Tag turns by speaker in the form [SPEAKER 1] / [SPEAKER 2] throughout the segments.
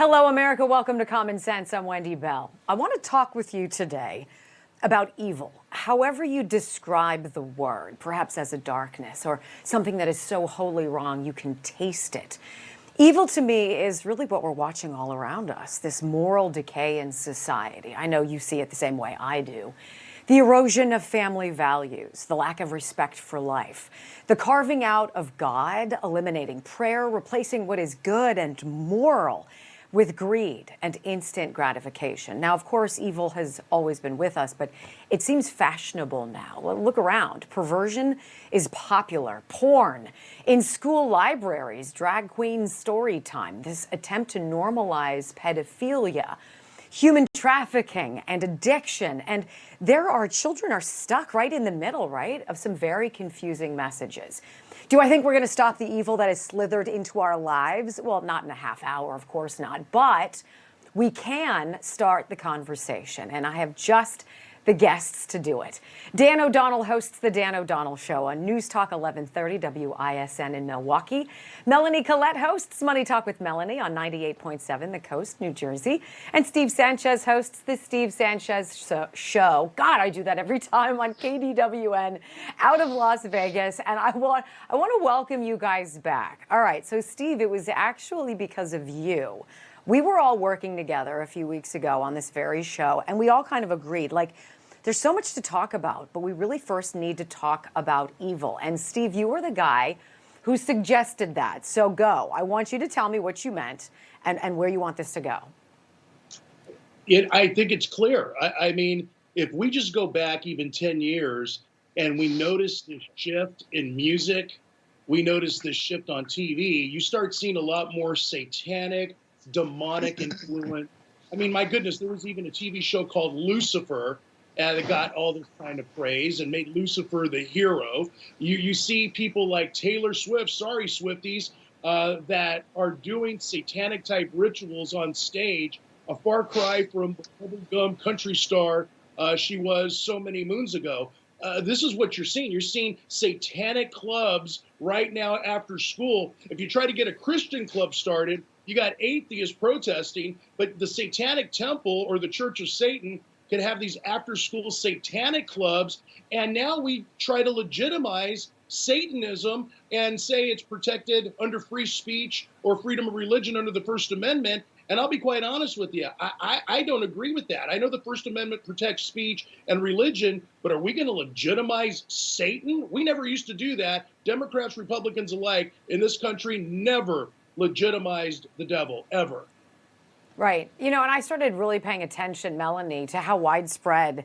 [SPEAKER 1] Hello, America. Welcome to Common Sense. I'm Wendy Bell. I want to talk with you today about evil. However you describe the word, perhaps as a darkness or something that is so wholly wrong you can taste it. Evil to me is really what we're watching all around us, this moral decay in society. I know you see it the same way I do. The erosion of family values, the lack of respect for life, the carving out of God, eliminating prayer, replacing what is good and moral with greed and instant gratification. Now, of course, evil has always been with us, but it seems fashionable now. Look around. Perversion is popular. Porn. In school libraries, drag queen story time. This attempt to normalize pedophilia, human trafficking and addiction. And children are stuck right in the middle, right, of some very confusing messages. Do I think we're going to stop the evil that has slithered into our lives? Well, not in a half hour, of course not. But we can start the conversation. And I have just the guests to do it. Dan O'Donnell hosts The Dan O'Donnell Show on News Talk 1130 WISN in Milwaukee. Melanie Collette hosts Money Talk with Melanie on 98.7 The Coast, New Jersey. And Steve Sanchez hosts The Steve Sanchez Show. God, I do that every time on KDWN out of Las Vegas. And I want to welcome you guys back. All right, so Steve, it was actually because of you. We were all working together a few weeks ago on this very show, and we all kind of agreed, like, there's so much to talk about, but we really first need to talk about evil. And Steve, you were the guy who suggested that. So go. I want you to tell me what you meant and where you want this to go.
[SPEAKER 2] I think it's clear. I mean, if we just go back even 10 years and we notice this shift in music, we notice this shift on TV, you start seeing a lot more satanic, demonic influence. I mean, my goodness, there was even a TV show called Lucifer that got all this kind of praise and made Lucifer the hero. You see people like Taylor Swift, sorry Swifties, that are doing satanic type rituals on stage, a far cry from the bubblegum country star she was so many moons ago. This is what you're seeing. You're seeing satanic clubs right now after school. If you try to get a Christian club started, you got atheists protesting, but the Satanic Temple or the Church of Satan can have these after-school satanic clubs, and now we try to legitimize Satanism and say it's protected under free speech or freedom of religion under the First Amendment. And I'll be quite honest with you, I don't agree with that. I know the First Amendment protects speech and religion, but are we going to legitimize Satan? We never used to do that. Democrats, Republicans alike in this country never legitimized the devil, ever.
[SPEAKER 1] Right. You know, and I started really paying attention, Melanie, to how widespread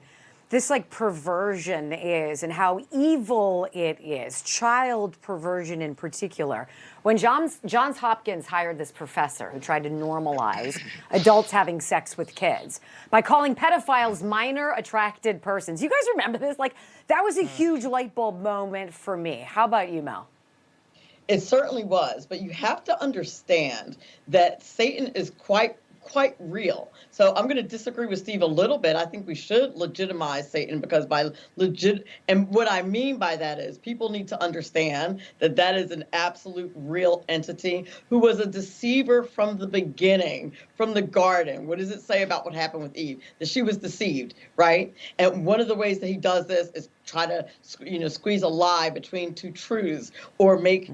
[SPEAKER 1] this perversion is and how evil it is, child perversion in particular. When Johns Hopkins hired this professor who tried to normalize adults having sex with kids by calling pedophiles minor attracted persons. You guys remember this? That was a huge light bulb moment for me. How about you, Mel?
[SPEAKER 3] It certainly was, but you have to understand that Satan is quite real. So I'm going to disagree with Steve a little bit. I think we should legitimize Satan because and what I mean by that is people need to understand that that is an absolute real entity who was a deceiver from the beginning, from the garden. What does it say about what happened with Eve? That she was deceived, right? And one of the ways that he does this is try to, squeeze a lie between two truths or make,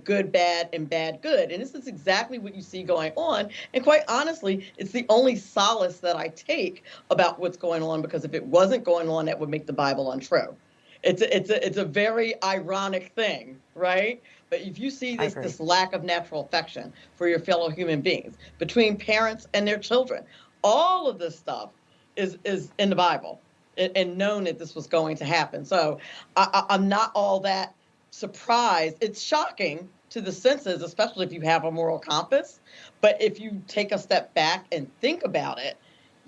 [SPEAKER 3] good bad and bad good. And this is exactly what you see going on. And quite honestly, it's the only solace that I take about what's going on, because if it wasn't going on, that would make the Bible untrue. It's a very ironic thing, right? But if you see this lack of natural affection for your fellow human beings between parents and their children, all of this stuff is in the Bible and known that this was going to happen. So I'm not all that surprised. It's shocking to the senses, especially if you have a moral compass. But if you take a step back and think about it,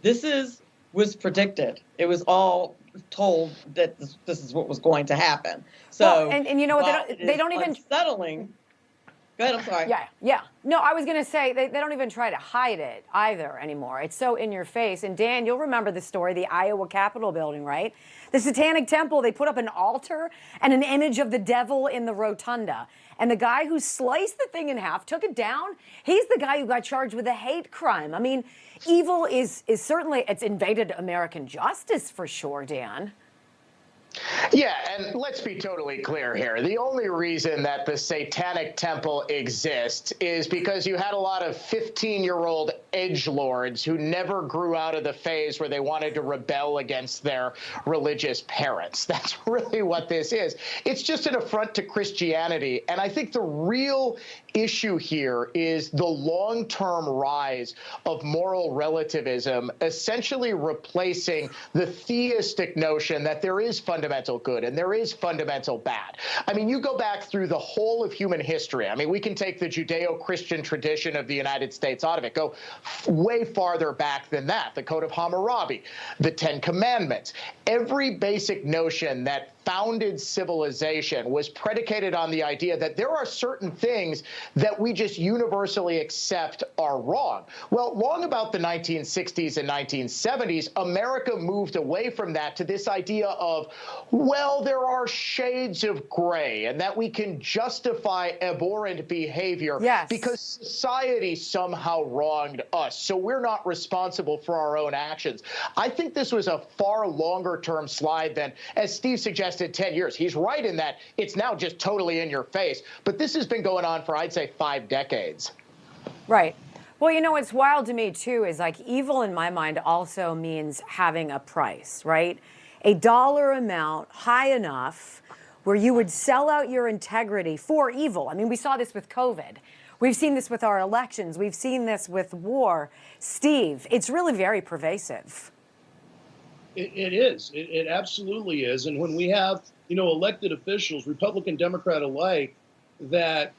[SPEAKER 3] this was predicted. It was all told that this is what was going to happen. So,
[SPEAKER 1] well, and you know what? They don't even
[SPEAKER 3] unsettling. Go ahead, I'm sorry.
[SPEAKER 1] Yeah. No, I was going to say they don't even try to hide it either anymore. It's so in your face. And Dan, you'll remember the story, the Iowa Capitol building, right? The Satanic Temple, they put up an altar and an image of the devil in the rotunda. And the guy who sliced the thing in half, took it down, he's the guy who got charged with a hate crime. I mean, evil is certainly, it's invaded American justice for sure, Dan.
[SPEAKER 4] Yeah, and let's be totally clear here. The only reason that the Satanic Temple exists is because you had a lot of 15-year-old edgelords who never grew out of the phase where they wanted to rebel against their religious parents. That's really what this is. It's just an affront to Christianity. And I think the real issue here is the long-term rise of moral relativism, essentially replacing the theistic notion that there is fundamental good and there is fundamental bad. I mean, you go back through the whole of human history. I mean, we can take the Judeo-Christian tradition of the United States out of it, go way farther back than that, the Code of Hammurabi, the Ten Commandments. Every basic notion that founded civilization was predicated on the idea that there are certain things that we just universally accept are wrong. Well, long about the 1960s and 1970s, America moved away from that to this idea of, well, there are shades of gray and that we can justify abhorrent behavior because society somehow wronged us, so we're not responsible for our own actions. I think this was a far longer-term slide than, as Steve suggested, 10 years. He's right in that it's now just totally in your face. But this has been going on for, I'd say, 5 decades.
[SPEAKER 1] Right. Well, you know, what's wild to me, too, is like evil in my mind also means having a price, right? A dollar amount high enough where you would sell out your integrity for evil. I mean, we saw this with COVID. We've seen this with our elections. We've seen this with war. Steve, it's really very pervasive.
[SPEAKER 2] It is. It absolutely is. And when we have, elected officials, Republican, Democrat alike, that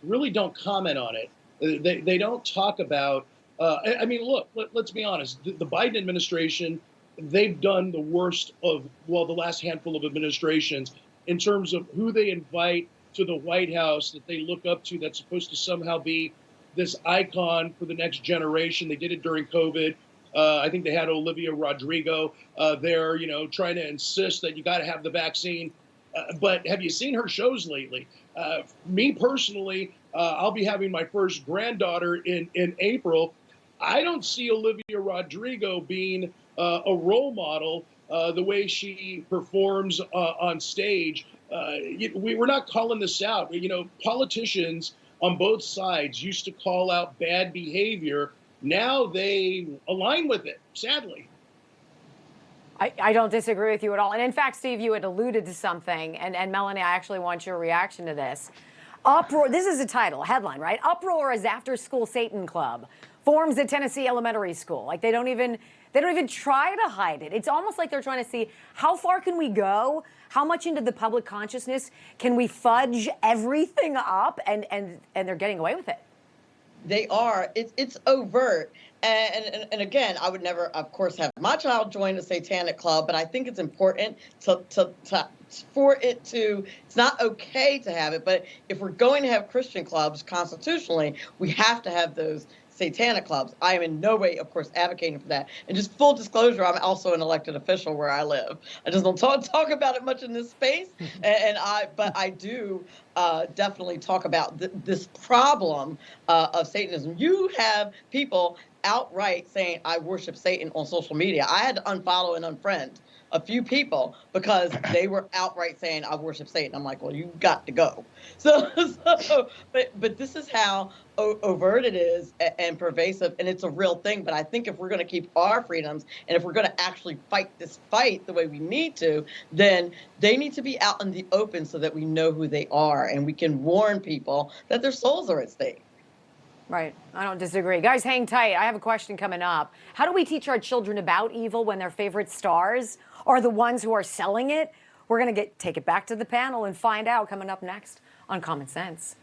[SPEAKER 2] really don't comment on it, they don't talk about. I mean, look, let's be honest. The Biden administration, they've done the worst of, well, the last handful of administrations in terms of who they invite to the White House that they look up to that's supposed to somehow be this icon for the next generation. They did it during COVID. I think they had Olivia Rodrigo there, trying to insist that you got to have the vaccine. But have you seen her shows lately? Me personally, I'll be having my first granddaughter in April. I don't see Olivia Rodrigo being a role model the way she performs on stage. We're not calling this out. Politicians on both sides used to call out bad behavior. Now they align with it, sadly.
[SPEAKER 1] I don't disagree with you at all. And in fact, Steve, you had alluded to something, and Melanie, I actually want your reaction to this. Uproar, this is a title, a headline, right? Uproar as after-school Satan club forms at Tennessee elementary school. Like they don't even try to hide it. It's almost like they're trying to see how far can we go? How much into the public consciousness can we fudge everything up? And they're getting away with it.
[SPEAKER 3] They are. It's overt. And again, I would never, of course, have my child join a satanic club, but I think it's important for it to, it's not okay to have it, but if we're going to have Christian clubs constitutionally, we have to have those satanic clubs. I am in no way, of course, advocating for that. And just full disclosure, I'm also an elected official where I live. I just don't talk about it much in this space. But I do definitely talk about this problem of Satanism. You have people outright saying, I worship Satan on social media. I had to unfollow and unfriend a few people because they were outright saying, I worship Satan. I'm like, well, you got to go. But this is how overt it is and pervasive, and it's a real thing. But I think if we're going to keep our freedoms and if we're going to actually fight this fight the way we need to, then they need to be out in the open so that we know who they are and we can warn people that their souls are at stake.
[SPEAKER 1] Right. I don't disagree. Guys, hang tight. I have a question coming up. How do we teach our children about evil when their favorite stars are the ones who are selling it? We're going to take it back to the panel and find out coming up next on Common Sense.